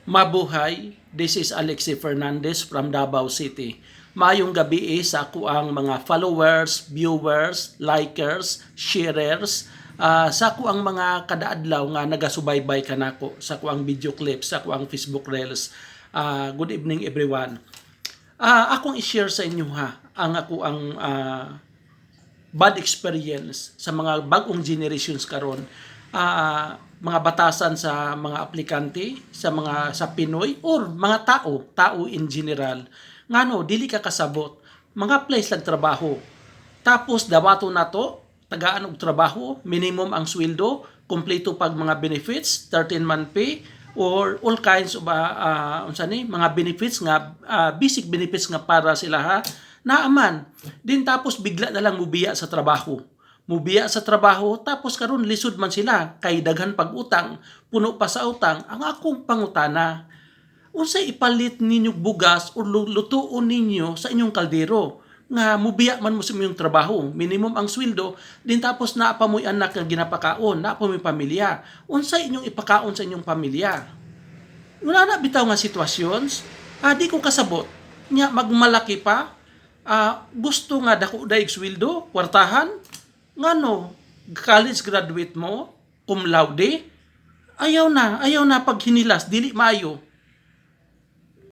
Mabuhay, this is Alexi Fernandez from Davao City. Maayong gabi sa ako ang mga followers, viewers, likers, sharers, sa ako ang mga kadaadlaw nga nagasubaybay kanako sa ako ang video clips, sa ako ang Facebook Reels. Good evening everyone. Akong i-share sa inyo ang ako ang bad experience sa mga bagong generations karon, mga batasan sa mga aplikante, sa Pinoy or mga tao in general. Ngano dili ka kasabot, mga place lang trabaho. Tapos dawato na to, tagaan og trabaho, minimum ang sweldo, kompleto pag mga benefits, 13-month pay or all kinds of mga benefits nga basic benefits nga para sila naaman. Din tapos bigla na lang mubiya sa trabaho. Mubiya sa trabaho tapos karon lisod man sila kay daghan pag utang, puno pa sa utang. Ang akong pangutana, unsay ipalit ninyo bugas o lutuon ninyo sa inyong kaldero nga mubiya man mo sa inyong trabaho, minimum ang sweldo, din tapos naa pa mo'y anak nga ginapakaon, naa pa mo'y pamilya. Unsay inyong ipakaon sa inyong pamilya? Wala na bitaw nga sitwasyons, di ko kasabot. Nya magmalaki pa, gusto nga dako daig sweldo, kwartahan, ngano, college graduate mo, cum laude, ayaw na pag hinilas, dili maayo.